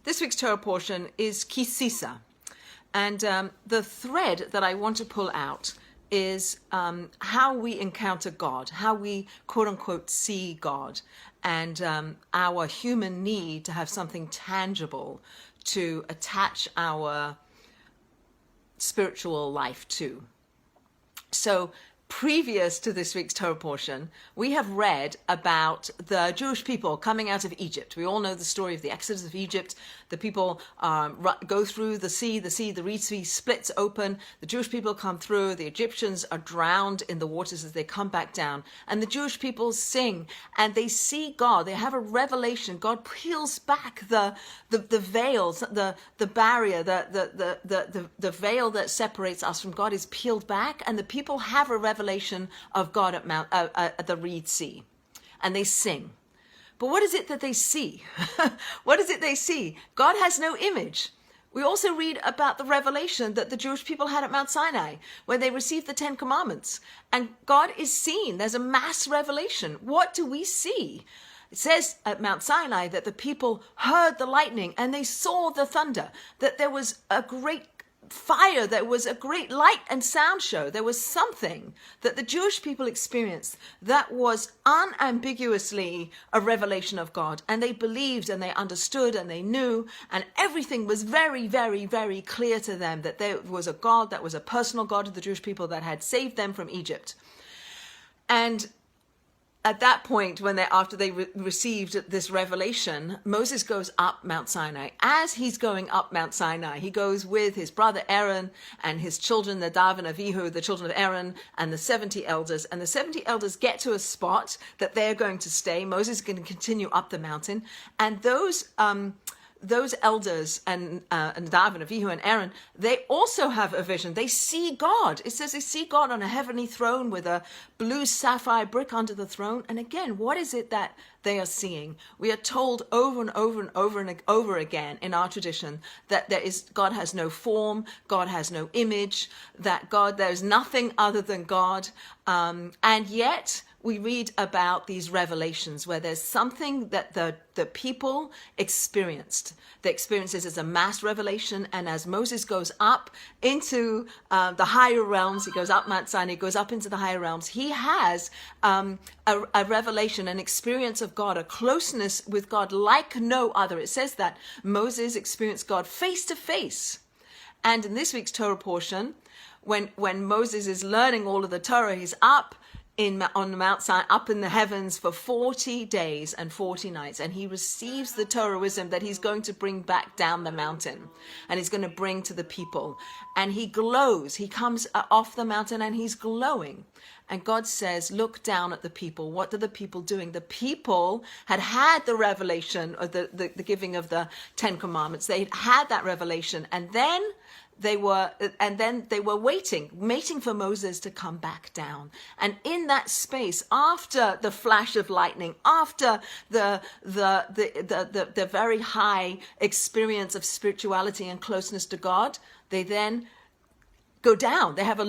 This week's Torah portion is Tissa. And the thread that I want to pull out is how we encounter God, how we quote unquote see God, and our human need to have something tangible to attach our spiritual life to. So previous to this week's Torah portion, we have read about the Jewish people coming out of Egypt. We all know the story of the Exodus of Egypt. The people go through the Reed Sea splits open. The Jewish people come through. The Egyptians are drowned in the waters as they come back down. And the Jewish people sing and they see God. They have a revelation. God peels back the veils, the barrier, the veil that separates us from God is peeled back, and the people have a revelation of God at the Reed Sea, and they sing. But what is it that they see? What is it they see? God has no image. We also read about the revelation that the Jewish people had at Mount Sinai when they received the 10 Commandments, and God is seen. There's a mass revelation. What do we see? It says at Mount Sinai that the people heard the lightning and they saw the thunder, that there was a great fire, there was a great light and sound show. There was something that the Jewish people experienced that was unambiguously a revelation of God, and they believed and they understood and they knew, and everything was very, very, very clear to them that there was a God that was a personal God of the Jewish people that had saved them from Egypt. And at that point, after they received this revelation, Moses goes up Mount Sinai. As he's going up Mount Sinai, he goes with his brother Aaron and his children, Nadav and Avihu, the children of Aaron, and the 70 elders. And the 70 elders get to a spot that they're going to stay. Moses is going to continue up the mountain. And those elders and Nadav and Avihu and Aaron, they also have a vision. They see God. It says they see God on a heavenly throne with a blue sapphire brick under the throne. And again, what is it that they are seeing? We are told over and over and over and over again in our tradition that God has no form, God has no image, that there's nothing other than God. And yet we read about these revelations where there's something that the people experienced. They experienced this as a mass revelation, and as Moses goes up into the higher realms, he goes up Mount Sinai, he goes up into the higher realms, he has a revelation, an experience of God, a closeness with God like no other. It says that Moses experienced God face to face. And in this week's Torah portion, when Moses is learning all of the Torah, he's up on the Mount Sinai, up in the heavens for 40 days and 40 nights, and he receives the Torah wisdom that he's going to bring back down the mountain, and he's going to bring to the people. And he glows. He comes off the mountain and he's glowing. And God says, look down at the people. What are the people doing? The people had the revelation of the giving of the 10 Commandments. They had that revelation, and then they were waiting for Moses to come back down. And in that space, after the flash of lightning, after the very high experience of spirituality and closeness to God, they then go down. They have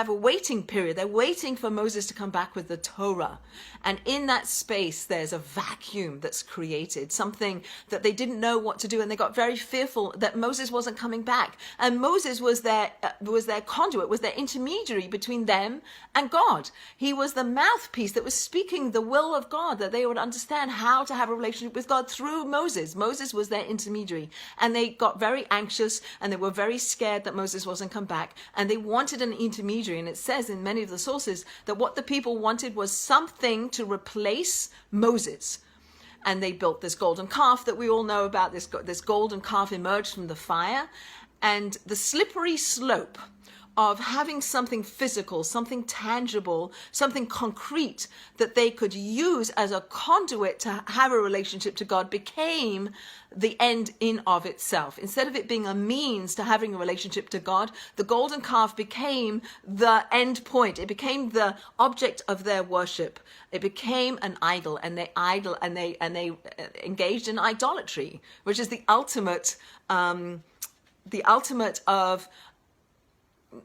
a waiting period. They're waiting for Moses to come back with the Torah. And in that space, there's a vacuum that's created, something that they didn't know what to do. And they got very fearful that Moses wasn't coming back. And Moses was their conduit, was their intermediary between them and God. He was the mouthpiece that was speaking the will of God, that they would understand how to have a relationship with God through Moses. Moses was their intermediary. And they got very anxious and they were very scared that Moses wasn't come back. And they wanted an intermediary. And it says in many of the sources that what the people wanted was something to replace Moses. And they built this golden calf that we all know about. This golden calf emerged from the fire. And the slippery slope of having something physical, something tangible, something concrete that they could use as a conduit to have a relationship to God became the end in of itself. Instead of it being a means to having a relationship to God, the golden calf became the end point. It became the object of their worship. It became an idol, and they engaged in idolatry, which is the ultimate of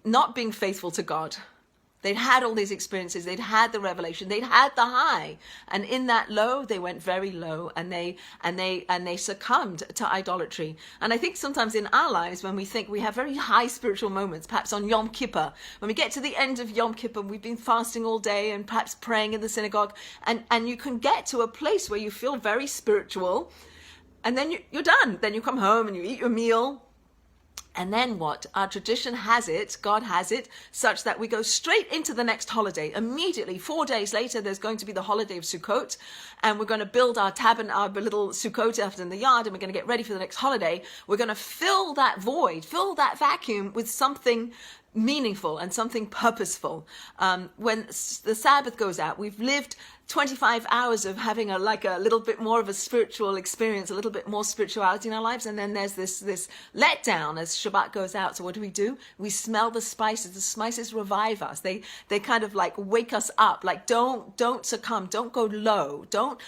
not being faithful to God. They'd had all these experiences. They'd had the revelation. They'd had the high, and in that low, they went very low, and they succumbed to idolatry. And I think sometimes in our lives, when we think we have very high spiritual moments, perhaps on Yom Kippur, when we get to the end of Yom Kippur, we've been fasting all day and perhaps praying in the synagogue, and you can get to a place where you feel very spiritual, and then you're done. Then you come home and you eat your meal. And then what? Our tradition has it, God has it, such that we go straight into the next holiday. Immediately, 4 days later, there's going to be the holiday of Sukkot, and we're going to build our our little Sukkot out in the yard, and we're going to get ready for the next holiday. We're going to fill that void, fill that vacuum with something meaningful and something purposeful. When the Sabbath goes out, we've lived 25 hours of having a little bit more of a spiritual experience, a little bit more spirituality in our lives, and then there's this letdown as Shabbat goes out. So what do? We smell the spices. The spices revive us. They kind of like wake us up. Like don't succumb. Don't go low. Don't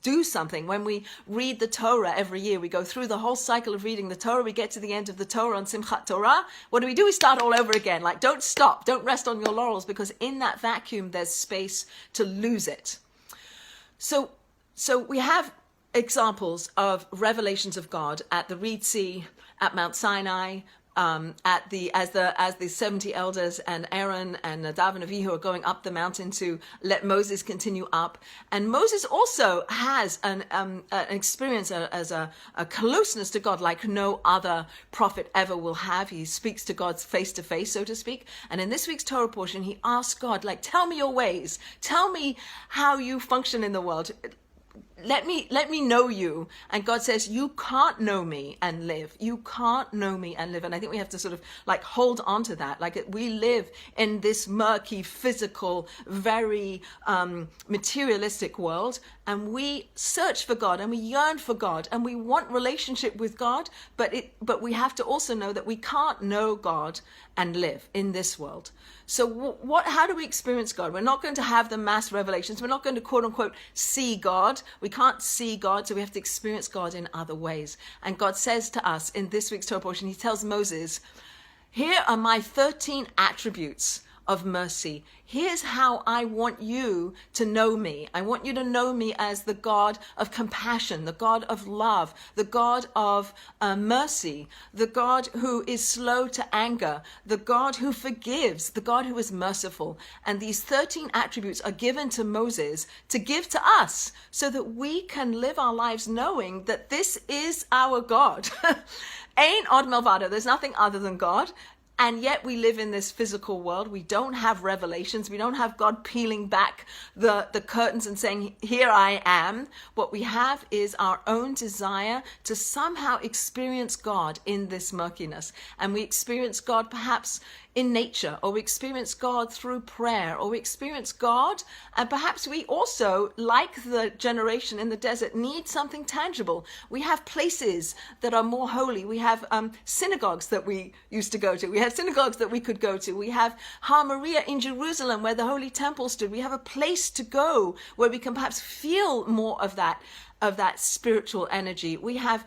do something. When we read the Torah every year, we go through the whole cycle of reading the Torah. We get to the end of the Torah on Simchat Torah. What do? We start all over again. Like, don't stop. Don't rest on your laurels, because in that vacuum, there's space to lose it. So we have examples of revelations of God at the Reed Sea, at Mount Sinai, as the 70 elders and Aaron and Nadav and Avihu are going up the mountain to let Moses continue up. And Moses also has an experience as a closeness to God like no other prophet ever will have. He speaks to God face to face, so to speak. And in this week's Torah portion, he asks God, tell me your ways. Tell me how you function in the world. Let me know you. And God says, you can't know me and live. You can't know me and live. And I think we have to sort of hold on to that. We live in this murky, physical, very materialistic world, and we search for God and we yearn for God and we want relationship with God, but we have to also know that we can't know God and live in this world. So how do we experience God? We're not going to have the mass revelations. We're not going to quote unquote see God. We can't see God, so we have to experience God in other ways. And God says to us in this week's Torah portion, he tells Moses, here are my 13 attributes of mercy. Here's how I want you to know me. I want you to know me as the God of compassion, the God of love, the God of mercy, the God who is slow to anger, the God who forgives, the God who is merciful. And these 13 attributes are given to Moses to give to us so that we can live our lives knowing that this is our God. Ain't od milvado. There's nothing other than God. And yet we live in this physical world. We don't have revelations. We don't have God peeling back the curtains and saying, here I am. What we have is our own desire to somehow experience God in this murkiness. And we experience God perhaps in nature, or we experience God through prayer, or we experience God, and perhaps we also, like the generation in the desert, need something tangible. We have places that are more holy. We have synagogues that we used to go to. We have synagogues that we could go to. We have Har Moriah in Jerusalem where the Holy Temple stood. We have a place to go where we can perhaps feel more of that spiritual energy. We have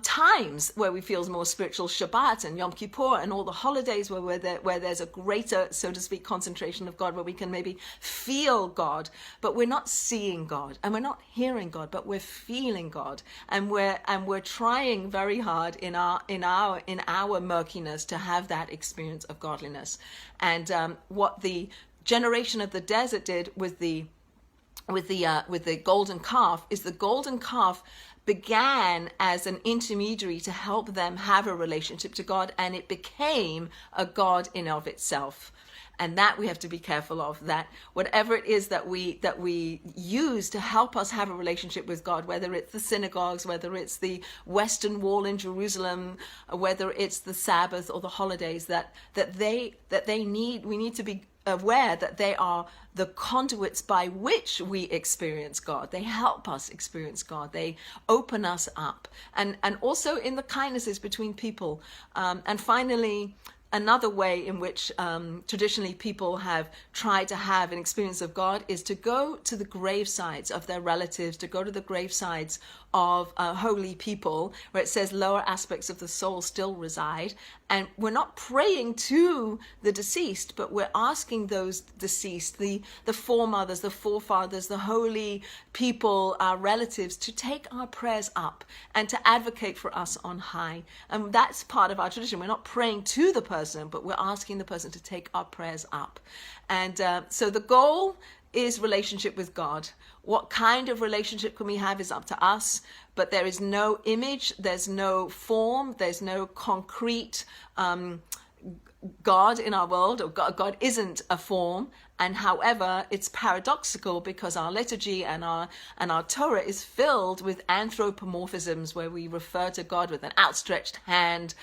times where we feel more spiritual, Shabbat and Yom Kippur and all the holidays where there's a greater, so to speak, concentration of God, where we can maybe feel God, but we're not seeing God and we're not hearing God, but we're feeling God, and we're trying very hard in our murkiness to have that experience of godliness. And what the generation of the desert did with the golden calf is the golden calf began as an intermediary to help them have a relationship to God, and it became a God in of itself. And that we have to be careful of, that whatever it is that we use to help us have a relationship with God, whether it's the synagogues, whether it's the Western Wall in Jerusalem, whether it's the Sabbath or the holidays, we need to be aware that they are the conduits by which we experience God. They help us experience God. They open us up. And also in the kindnesses between people. And finally, another way in which traditionally people have tried to have an experience of God is to go to the gravesides of their relatives, to go to the gravesides of holy people, where it says lower aspects of the soul still reside. And we're not praying to the deceased, but we're asking those deceased, the foremothers, the forefathers, the holy people, our relatives, to take our prayers up and to advocate for us on high. And that's part of our tradition. We're not praying to the person, but we're asking the person to take our prayers up. And so the goal is relationship with God. What kind of relationship can we have is up to us, but there is no image, there's no form, there's no concrete God in our world, or God isn't a form. And however, it's paradoxical because our liturgy and our Torah is filled with anthropomorphisms, where we refer to God with an outstretched hand,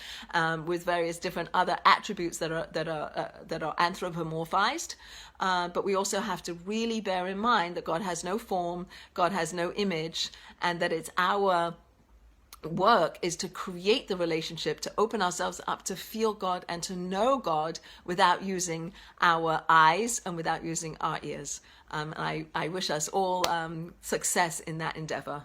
with various different other attributes that are anthropomorphized. But we also have to really bear in mind that God has no form, God has no image, and that it's our work is to create the relationship, to open ourselves up to feel God and to know God without using our eyes and without using our ears. I wish us all success in that endeavor.